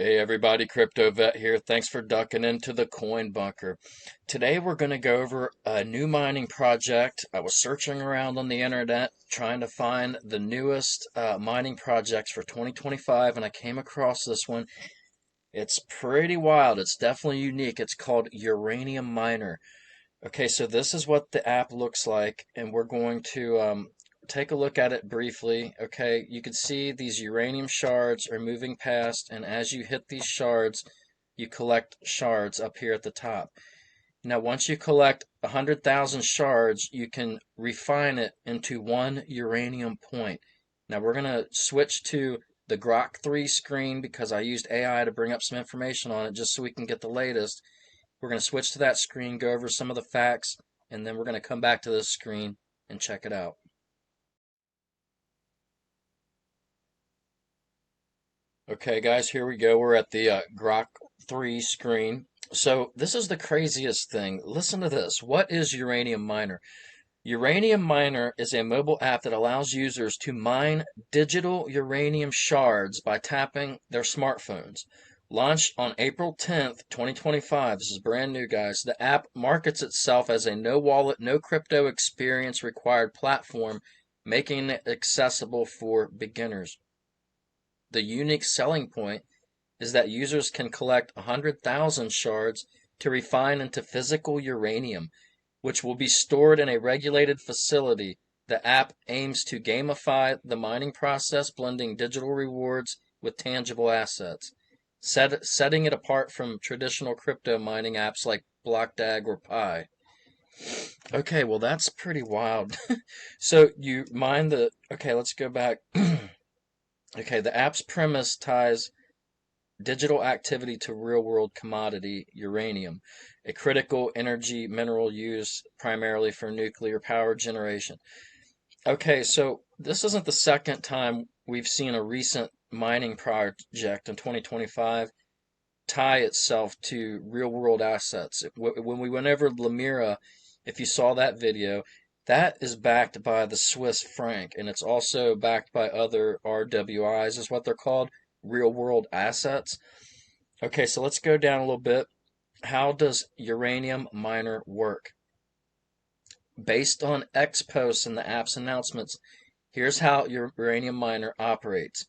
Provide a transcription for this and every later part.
Hey everybody, Crypto Vet here. Thanks for ducking into the coin bunker. Today we're going to go over a new mining project. I was searching around on the internet trying to find the newest mining projects for 2025 and I came across this one. It's pretty wild. It's definitely unique. It's called Uranium Miner. Okay, so this is what the app looks like, and we're going to take a look at it briefly. Okay, you can see these uranium shards are moving past, and as you hit these shards, you collect shards up here at the top. Now, once you collect 100,000 shards, you can refine it into one uranium point. Now, we're going to switch to the Grok 3 screen because I used AI to bring up some information on it just so we can get the latest. We're going to switch to that screen, go over some of the facts, and then we're going to come back to this screen and check it out. Okay, guys, here we go. We're at the Grok 3 screen. So this is the craziest thing. Listen to this. What is Uranium Miner? Uranium Miner is a mobile app that allows users to mine digital uranium shards by tapping their smartphones. Launched on April 10th, 2025. This is brand new, guys. The app markets itself as a no wallet, no crypto experience required platform, making it accessible for beginners. The unique selling point is that users can collect 100,000 shards to refine into physical uranium, which will be stored in a regulated facility. The app aims to gamify the mining process, blending digital rewards with tangible assets, setting it apart from traditional crypto mining apps like BlockDAG or Pi. Okay, well, that's pretty wild. So you mine the. Okay, let's go back. Okay, the app's premise ties digital activity to real-world commodity uranium, a critical energy mineral used primarily for nuclear power generation. Okay, so this isn't the second time we've seen a recent mining project in 2025 tie itself to real-world assets. When we went over Lemira, if you saw that video, that is backed by the Swiss franc, and it's also backed by other RWIs, is what they're called, real-world assets. Okay, so let's go down a little bit. How does Uranium Miner work? Based on X posts and the app's announcements, here's how Uranium Miner operates.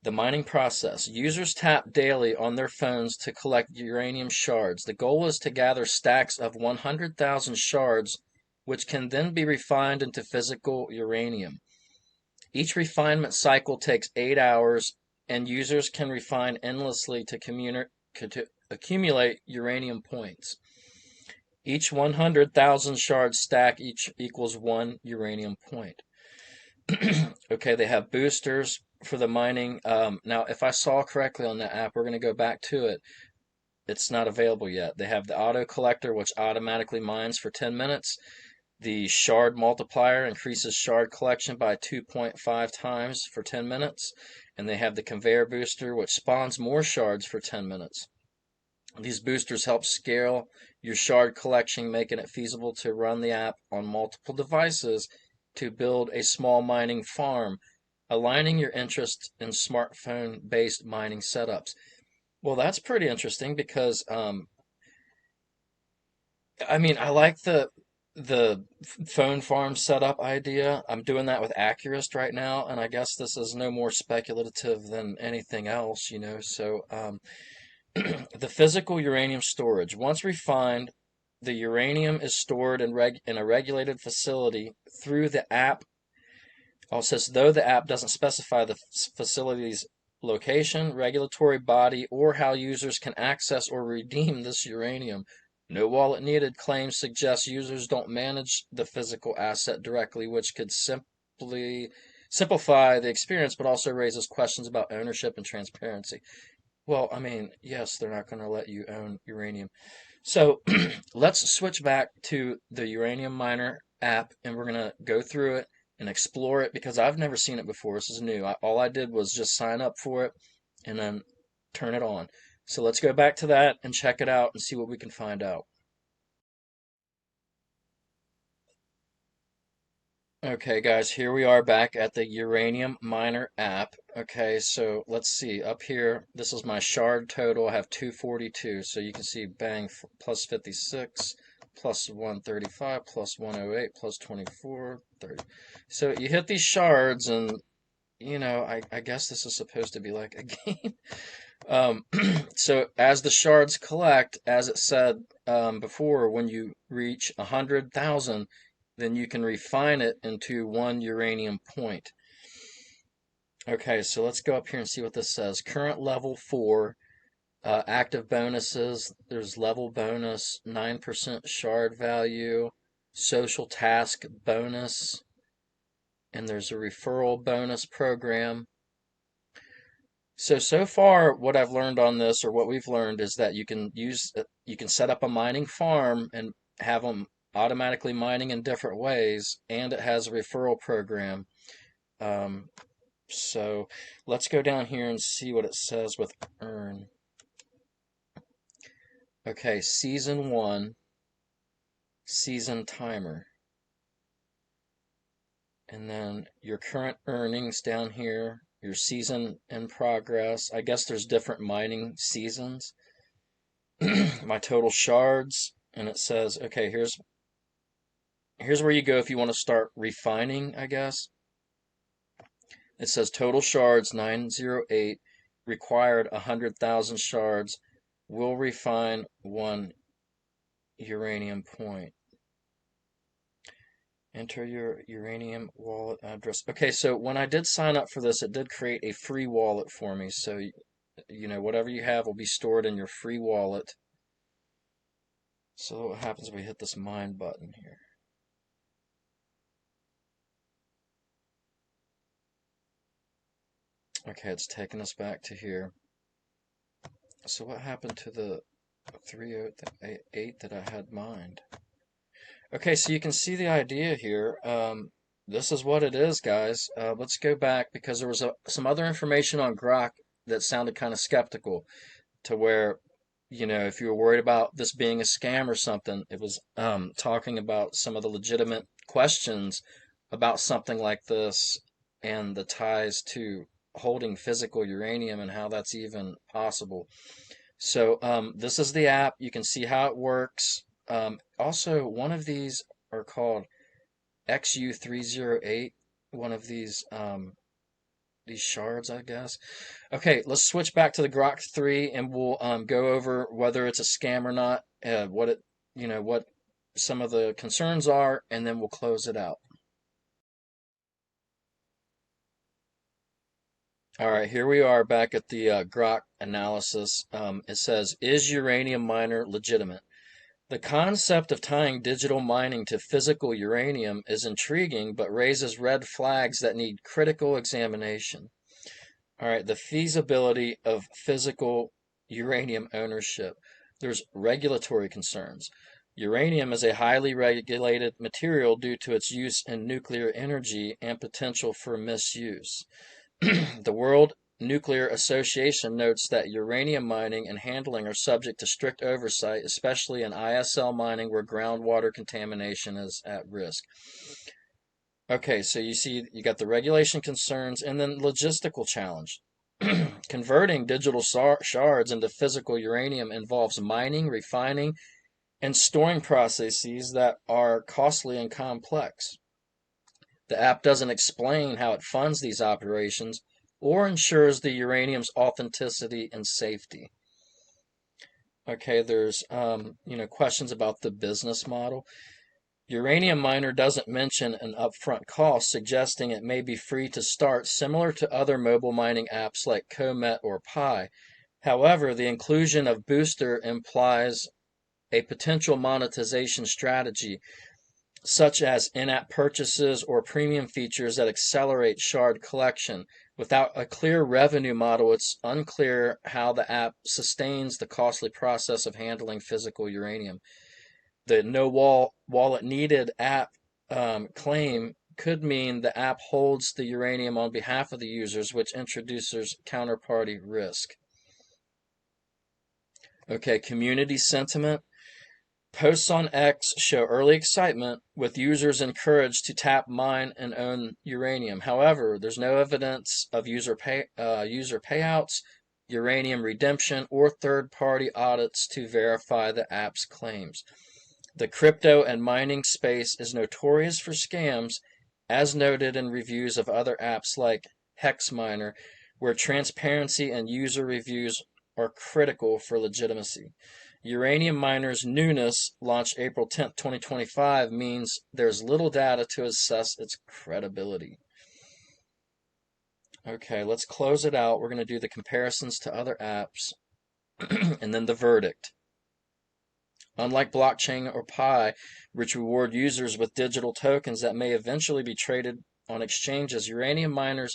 The mining process. Users tap daily on their phones to collect uranium shards. The goal is to gather stacks of 100,000 shards, which can then be refined into physical uranium. Each refinement cycle takes 8 hours, and users can refine endlessly to accumulate uranium points. Each 100,000 shards stack equals 1 uranium point. Okay, they have boosters for the mining. Now, if I saw correctly on the app, we're going to go back to it. It's not available yet. They have the auto collector, which automatically mines for 10 minutes. The shard multiplier increases shard collection by 2.5 times for 10 minutes. And they have the conveyor booster, which spawns more shards for 10 minutes. These boosters help scale your shard collection, making it feasible to run the app on multiple devices to build a small mining farm, aligning your interest in smartphone-based mining setups. Well, that's pretty interesting because I like the phone farm setup idea. I'm doing that with Accurist right now, and I guess this is no more speculative than anything else, So, the physical uranium storage. Once refined, the uranium is stored in a regulated facility through the app. Also says, though the app doesn't specify the facility's location, regulatory body, or how users can access or redeem this uranium. No wallet needed claims suggest users don't manage the physical asset directly, which could simply simplify the experience, but also raises questions about ownership and transparency. Well, yes, they're not going to let you own uranium. So let's switch back to the Uranium Miner app and we're going to go through it and explore it because I've never seen it before. This is new. All I did was just sign up for it and then turn it on. So let's go back to that and check it out and see what we can find out. Okay, guys, here we are back at the Uranium Miner app. Okay, so let's see. Up here, this is my shard total. I have 242. So you can see bang, plus 56, plus 135, plus 108, plus 24, 30. So you hit these shards, and I guess this is supposed to be like a game. Um, so as the shards collect, as it said before, when you reach 100,000, then you can refine it into 1 uranium point. Okay, so let's go up here and see what this says. Current level 4, active bonuses. There's level bonus, 9% shard value, social task bonus, and there's a referral bonus program. So far, what I've learned on this, or what we've learned, is that you can set up a mining farm and have them automatically mining in different ways, and it has a referral program. Um, so let's go down here and see what it says with earn. Okay, season 1, season timer, and then your current earnings down here, your season in progress. I guess there's different mining seasons. My total shards, and it says, okay, here's where you go if you want to start refining, I guess. It says total shards 908, required 100,000 shards, will refine 1 uranium point. Enter your uranium wallet address. Okay, so when I did sign up for this, it did create a free wallet for me. So, whatever you have will be stored in your free wallet. So what happens if we hit this mine button here? Okay, it's taking us back to here. So what happened to the 308 that I had mined? Okay, so you can see the idea here. This is what it is, guys. Let's go back because there was some other information on Grok that sounded kind of skeptical to where, if you were worried about this being a scam or something, it was talking about some of the legitimate questions about something like this and the ties to holding physical uranium and how that's even possible. So this is the app. You can see how it works. Also, one of these are called xU308. One of these shards, I guess. Okay, let's switch back to the Grok 3, and we'll go over whether it's a scam or not, what some of the concerns are, and then we'll close it out. All right, here we are back at the Grok analysis. It says, is uranium miner legitimate? The concept of tying digital mining to physical uranium is intriguing, but raises red flags that need critical examination. All right, the feasibility of physical uranium ownership. There's regulatory concerns. Uranium is a highly regulated material due to its use in nuclear energy and potential for misuse. The World Nuclear Association notes that uranium mining and handling are subject to strict oversight, especially in ISL mining where groundwater contamination is at risk. Okay, so you see you got the regulation concerns and then logistical challenge. Converting digital shards into physical uranium involves mining, refining, and storing processes that are costly and complex. The app doesn't explain how it funds these operations or ensures the uranium's authenticity and safety. Okay, there's questions about the business model. Uranium Miner doesn't mention an upfront cost, suggesting it may be free to start, similar to other mobile mining apps like Comet or Pi. However, the inclusion of Booster implies a potential monetization strategy, such as in-app purchases or premium features that accelerate shard collection. Without a clear revenue model, it's unclear how the app sustains the costly process of handling physical uranium. The no wallet needed app claim could mean the app holds the uranium on behalf of the users, which introduces counterparty risk. Okay, community sentiment. Posts on X show early excitement, with users encouraged to tap, mine, and own uranium. However, there's no evidence of user payouts, uranium redemption, or third-party audits to verify the app's claims. The crypto and mining space is notorious for scams, as noted in reviews of other apps like HexMiner, where transparency and user reviews are critical for legitimacy. Uranium Miner's newness, launched April 10th, 2025, means there's little data to assess its credibility. Okay, let's close it out. We're going to do the comparisons to other apps and then the verdict. Unlike blockchain or Pi, which reward users with digital tokens that may eventually be traded on exchanges, Uranium Miner's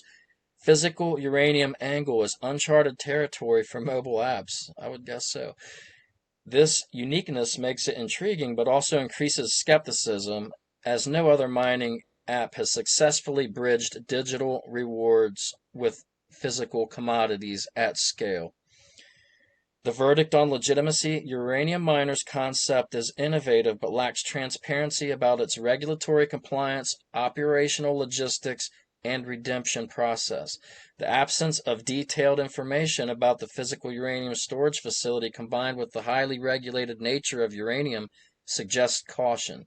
physical uranium angle is uncharted territory for mobile apps. I would guess so. This uniqueness makes it intriguing, but also increases skepticism, as no other mining app has successfully bridged digital rewards with physical commodities at scale. The verdict on legitimacy: Uranium Miner's concept is innovative but lacks transparency about its regulatory compliance, operational logistics, and redemption process. The absence of detailed information about the physical uranium storage facility, combined with the highly regulated nature of uranium, suggests caution.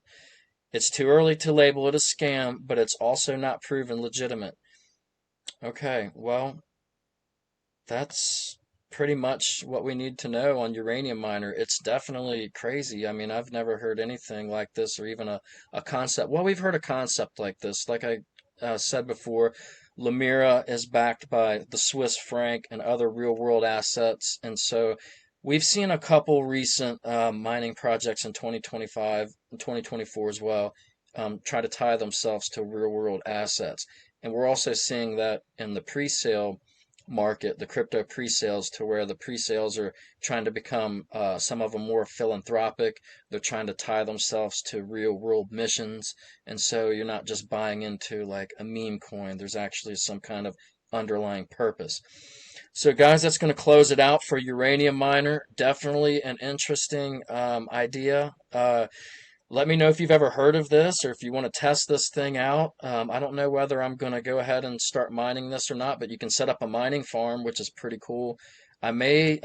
It's too early to label it a scam, but it's also not proven legitimate. Okay, well, that's pretty much what we need to know on Uranium Miner. It's definitely crazy. I mean, I've never heard anything like this, or even a concept. Well, we've heard a concept like this. Like I said before, Lemira is backed by the Swiss franc and other real world assets. And so we've seen a couple recent mining projects in 2025 and 2024 as well, try to tie themselves to real world assets. And we're also seeing that in the pre-sale market, the crypto pre-sales, to where the pre-sales are trying to become, some of them, more philanthropic. They're trying to tie themselves to real world missions. And so you're not just buying into like a meme coin. There's actually some kind of underlying purpose. So guys, that's going to close it out for Uranium Miner. Definitely an interesting idea. Let me know if you've ever heard of this, or if you want to test this thing out. I don't know whether I'm going to go ahead and start mining this or not, but you can set up a mining farm, which is pretty cool. I may,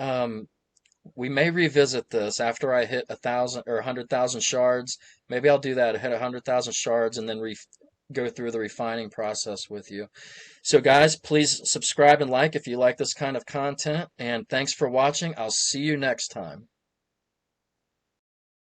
we may revisit this after I hit 1,000 or 100,000 shards. Maybe I'll do that. Hit 100,000 shards and then go through the refining process with you. So guys, please subscribe and like if you like this kind of content. And thanks for watching. I'll see you next time.